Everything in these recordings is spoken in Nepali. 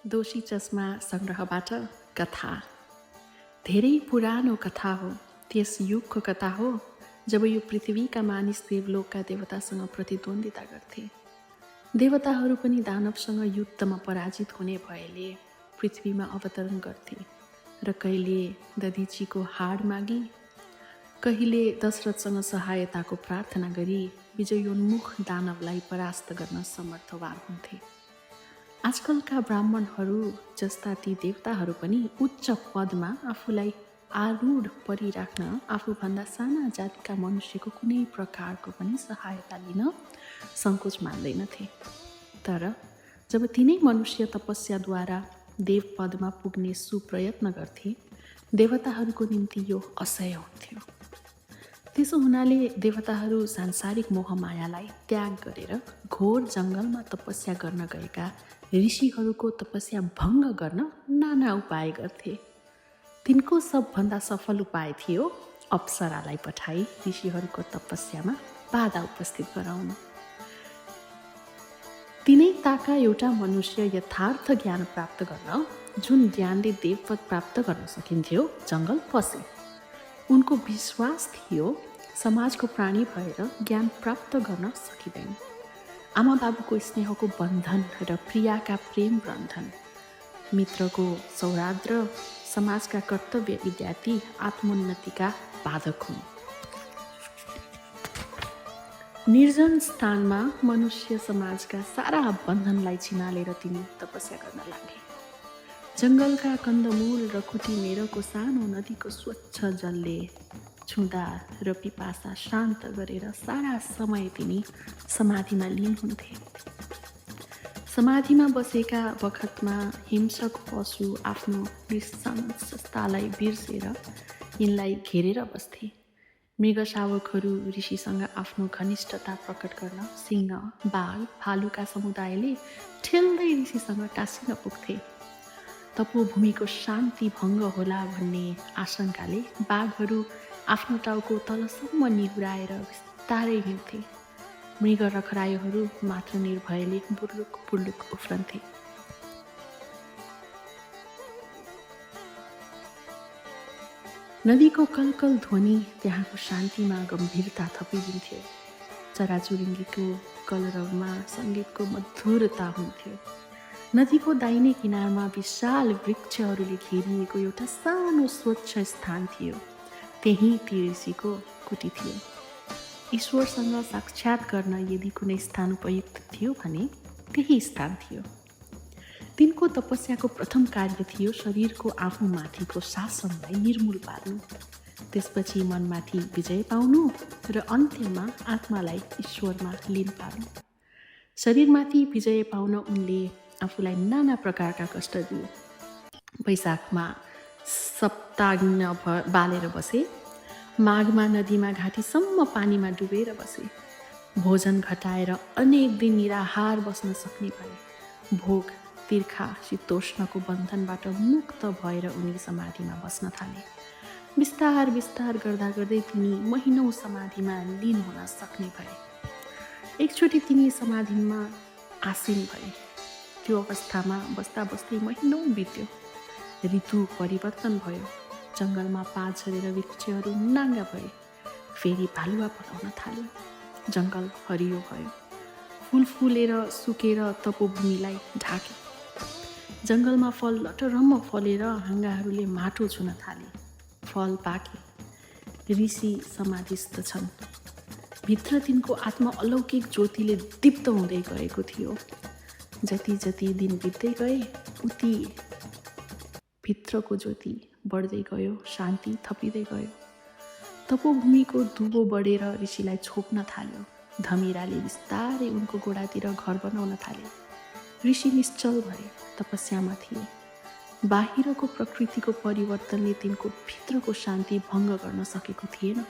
दोषी चस्मा सङ्ग्रहबाट कथा। धेरै पुरानो कथा हो। त्यस युगको कथा हो जब यो पृथ्वीका मानिस देवलोकका देवतासँग प्रतिद्वन्दिता गर्थे। देवताहरू पनि दानवसँग युद्धमा पराजित हुने भएले पृथ्वीमा अवतरण गर्थे र कहिले दधिचीको हाड मागी, कहिले दशरथसँग सहायताको प्रार्थना गरी विजयोन्मुख दानवलाई परास्त गर्न समर्थवान हुन्थे। आजकलका ब्राह्मणहरू जस्ता ती देवताहरू पनि उच्च पदमा आफूलाई आरूढ परिराख्न आफूभन्दा साना जातिका मनुष्यको कुनै प्रकारको पनि सहायता लिन सङ्कोच मान्दैनथे। तर जब तिनै मनुष्य तपस्याद्वारा देव पदमा पुग्ने सुप्रयत्न गर्थे, देवताहरूको निम्ति यो असह्य हुन्थ्यो। त्यसो हुनाले देवताहरू सांसारिक मोहमायालाई त्याग गरेर घोर जङ्गलमा तपस्या गर्न गएका ऋषिहरूको तपस्या भङ्ग गर्न नाना उपाय गर्थे। तिनको सबभन्दा सफल उपाय थियो अप्सरालाई पठाई ऋषिहरूको तपस्यामा बाधा उपस्थित गराउनु। तिनै ताका एउटा मनुष्य यथार्थ ज्ञान प्राप्त गर्न, जुन ज्ञानले देवपद प्राप्त गर्न सकिन्थ्यो, जङ्गल पसे। उनको विश्वास थियो समाजको प्राणी भएर ज्ञान प्राप्त गर्न सकिँदैन। आमा बाबुको स्नेहको बन्धन र प्रियाका प्रेम बन्धन, मित्रको सौहार्द र समाजका कर्तव्य विद्यार्थी आत्मोन्नतिका बाधक हुन्। निर्जन स्थानमा मनुष्य समाजका सारा बन्धनलाई छिनालेर तिनी तपस्या गर्न लागे। जङ्गलका कन्दमूल र कुटीमेरको सानो नदीको स्वच्छ जलले छुँदा र पिपासा शान्त गरेर सारा समय तिनी समाधिमा लीन हुन्थे। समाधिमा बसेका बखतमा हिंसक पशु आफ्नो नृशंसतालाई बिर्सेर यिनलाई घेरेर बस्थे। मृगशावकहरू ऋषिसँग आफ्नो घनिष्ठता प्रकट गर्न सिंह, बाघ, भालुका समुदायले ठेल्दै ऋषिसँग टाँसिन पुग्थे। तपोभूमिको शान्ति भङ्ग होला भन्ने आशंकाले बाघहरू आफ्नो टाउको तलसम्म निहुराएर बिस्तारै हिँड्थे। मृग र खरायोहरू मात्र निर्भयले बुर्लुक बुर्लुक उफ्रन्थे। नदीको कलकल ध्वनि त्यहाँको शान्तिमा गम्भीरता थपिदिन्थ्यो। चराचुरुङ्गीको कलरवमा सङ्गीतको मधुरता हुन्थ्यो। नदीको दाहिने किनारमा विशाल वृक्षहरूले घेरिएको एउटा सानो स्वच्छ स्थान थियो। त्यही ती ऋषिको कुटी थियो। ईश्वरसँग साक्षात गर्न यदि कुनै स्थान उपयुक्त थियो भने त्यही स्थान थियो। तिनको तपस्याको प्रथम कार्य थियो शरीरको आफूमाथिको शासनलाई निर्मूल पार्नु, त्यसपछि मनमाथि विजय पाउनु र अन्त्यमा आत्मालाई ईश्वरमा लीन पार्नु। शरीरमाथि विजय पाउन उनले आफूलाई नाना प्रकारका कष्ट दिए। वैशाखमा सप्ताग्न बालेर बसे। माघमा नदीमा घाँटीसम्म पानीमा डुबेर बसे। भोजन घटाएर अनेक दिन निराहार बस्न सक्ने भए। भोक, तिर्खा, शीतोष्णको बन्धनबाट मुक्त भएर उनी समाधिमा बस्न थाले। बिस्तार बिस्तार गर्दा गर्दै तिनी महिनौँ समाधिमा लीन हुन सक्ने भए। एकचोटि तिनी समाधिमा आसीन भए। त्यो अवस्थामा बस्दा बस्दै महिनौँ बित्यो। ऋतु परिवर्तन भयो। जङ्गलमा पात झरेर वृक्षहरू नाङ्गा भए। फेरि भालुवा पलाउन थाल्यो। जङ्गल हरियो भयो। फुल फुलेर सुकेर तपोभूमिलाई ढाक्यो। जङ्गलमा फल लटरम्म फलेर हाँगाहरूले माटो छुन थाले। फल पाके। ऋषि समाधिस्थ छन्। भित्र तिनको आत्मा अलौकिक ज्योतिले दीप्त हुँदै गएको थियो। जति जति दिन बित्दै गए उति भित्रको ज्योति बढ्दै गयो, शान्ति थपिँदै गयो। तपोभूमिको दुबो बढेर ऋषिलाई छोप्न थाल्यो। धमिराले बिस्तारै उनको गोडातिर घर बनाउन थाले। ऋषि निश्चल भए, तपस्यामा थिए। बाहिरको प्रकृतिको परिवर्तनले तिनको भित्रको शान्ति भङ्ग गर्न सकेको थिएन।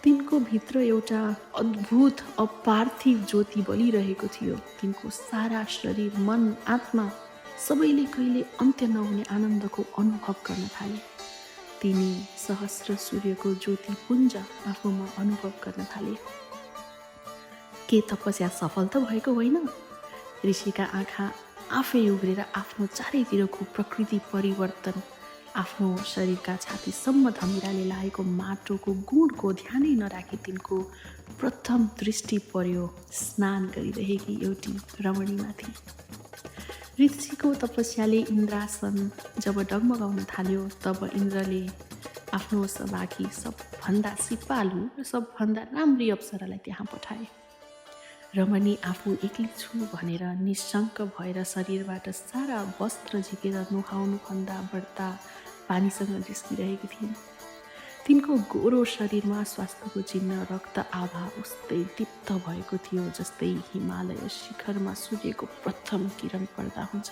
तिनको भित्र एउटा अद्भुत अपार्थिव ज्योति बलिरहेको थियो। तिनको सारा शरीर, मन, आत्मा सबैले कहिले अन्त्य नहुने आनन्दको अनुभव गर्न थाले। तिनी सहस्र सूर्यको ज्योति पुञ्ज आफूमा अनुभव गर्न थाले। के तपस्या सफल त भएको होइन? ऋषिका आँखा आफै उग्रेर आफ्नो चारैतिरको प्रकृति परिवर्तन, आफ्नो शरीरका छातीसम्म धमिराले लागेको माटोको गुणको ध्यानै नराखी तिनको प्रथम दृष्टि पर्यो स्नान गरिरहेकी एउटी रमणीमाथि। ऋषिको तपस्याले इन्द्रासन जब डगमगाउन थाल्यो तब इन्द्रले आफ्नो सभाकी सबभन्दा सिपालु र सबभन्दा राम्री अप्सरालाई त्यहाँ पठाए। रमणी आफू एक्लै छु भनेर निशङ्क भएर शरीरबाट सारा वस्त्र झिकेर नुहाउनुभन्दा बढ्ता पानीसँग निस्किरहेकी थिइन्। तिनको गोरो शरीरमा स्वास्थ्यको चिन्ह रक्त आभा उस्तै दीप्त भएको थियो जस्तै हिमालय शिखरमा सूर्यको प्रथम किरण पर्दा हुन्छ।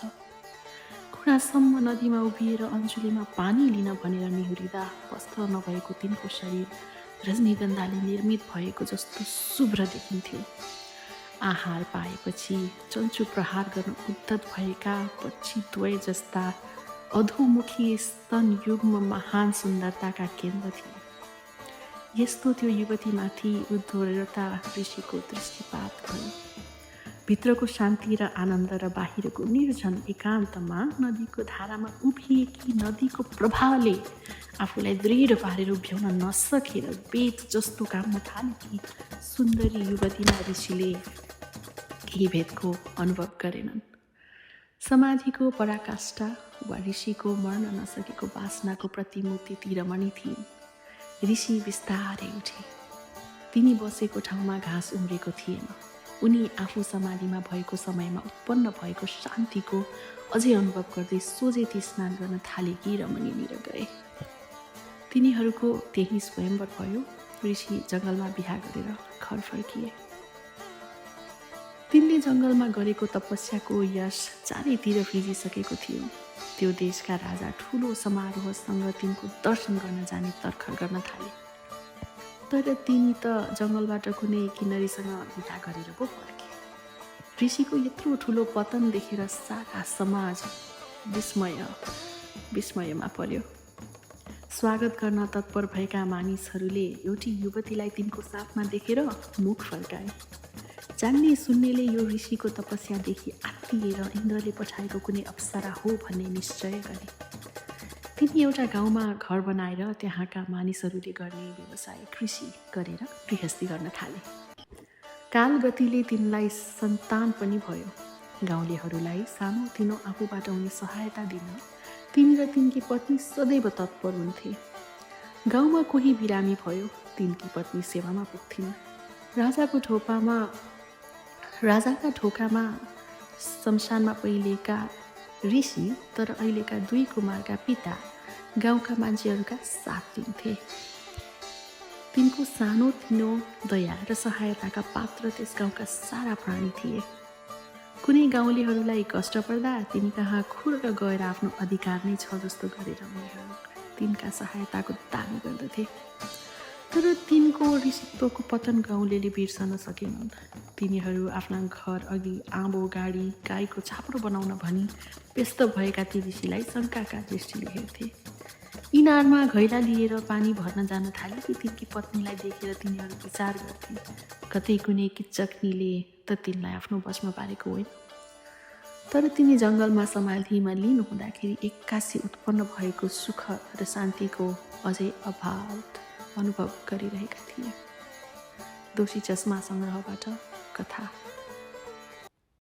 घुँडासम्म नदीमा उभिएर अञ्जुलीमा पानी लिन भनेर निहुरिँदा वस्त्र नभएको तिनको शरीर रजनीगन्धाले निर्मित भएको जस्तो शुभ्र देखिन्थ्यो। आहार पाएपछि चन्चु प्रहार गर्न उद्धत भएका पक्षीद्वय जस्ता अधोमुखी स्तन युग्म महान सुन्दरताका केन्द्र थिए। यस्तो त्यो युवतीमाथि उद्धोरता ऋषिको दृष्टिपात भयो। भित्रको शान्ति र आनन्द र बाहिरको निर्जन एकान्तमा नदीको धारामा उभिएकी नदीको प्रभावले आफूलाई दृढ पारेर उभ्याउन नसकेर बेत जस्तो काम्न थालेकी सुन्दरी युवतीमा ऋषिले केही भेदको अनुभव गरेनन्। समाधिको पराकाष्ठा वा ऋषिको मर्न नसकेको वासनाको प्रतिमूर्ति ती रमणी थिइन्। ऋषि बिस्तारै उठे। तिनी बसेको ठाउँमा घाँस उम्रेको थिएन। उनी आफू समाधिमा भएको समयमा उत्पन्न भएको शान्तिको अझै अनुभव गर्दै सोझै स्नान गर्न थालेकी रमणीनिर गए। तिनीहरूको त्यही स्वयंवर भयो। ऋषि जङ्गलमा बिहा गरेर घर फर्किए। तिनले जङ्गलमा गरेको तपस्याको यश चारैतिर फिजिसकेको थियो। त्यो देशका राजा ठुलो समारोहसँग तिनको दर्शन गर्न जाने तर्खर गर्न थाले। तर तिनी त जङ्गलबाट कुनै किन्नरीसँग बिहा गरेर पो फर्के। ऋषिको यत्रो ठुलो पतन देखेर सारा समाज विस्मयमा पर्यो। स्वागत गर्न तत्पर भएका मानिसहरूले एउटी युवतीलाई तिनको साथमा देखेर मुख फर्काए। जान्ने सुन्नेले यो ऋषिको तपस्यादेखि आत्तिएर इन्द्रले पठाएको कुनै अप्सरा हो भन्ने निश्चय गरे। तिनी एउटा गाउँमा घर बनाएर त्यहाँका मानिसहरूले गर्ने व्यवसाय कृषि गरेर गृहस्थी गर्न थाले। कालगतिले तिनलाई सन्तान पनि भयो। गाउँलेहरूलाई सानोतिनो आफूबाट हुने सहायता दिन तिनी र तिनकी पत्नी सदैव तत्पर हुन्थे। गाउँमा कोही बिरामी भयो, तिनकी पत्नी सेवामा पुग्थिन्। राजाका ढोकामा शमशानमा पहिलेका ऋषि तर अहिलेका 2 कुमारका पिता गाउँका मान्छेहरूका साथ दिन्थे। तिनको सानोतिनो दया र सहायताका पात्र त्यस गाउँका सारा प्राणी थिए। कुनै गाउँलेहरूलाई कष्ट पर्दा तिनी कहाँ खुर्र गएर आफ्नो अधिकार नै छ जस्तो गरेर उनीहरू तिनका सहायताको दाबी गर्दथे। तर तिनको ऋषित्वको पतन गाउँलेले बिर्सन सकेनन्। तिनीहरू आफ्ना घर अघि आँबो गाडी गाईको छाप्रो बनाउन भनी व्यस्त भएका ती ऋषिलाई शङ्काका दृष्टिले हेर्थे। इनारमा घैला लिएर पानी भर्न जान थाले कि तिनकी पत्नीलाई देखेर तिनीहरू विचार गर्थे, कतै कुनै किच्चकनीले त तिनलाई आफ्नो वशमा पारेको होइन। तर तिनी जङ्गलमा समाधिमा लिनु हुँदाखेरि एक्कासी उत्पन्न भएको सुख र शान्तिको अझै अभाव अनुभव गरिरहेका थिए। दोषी चस्मा सङ्ग्रहबाट कथा।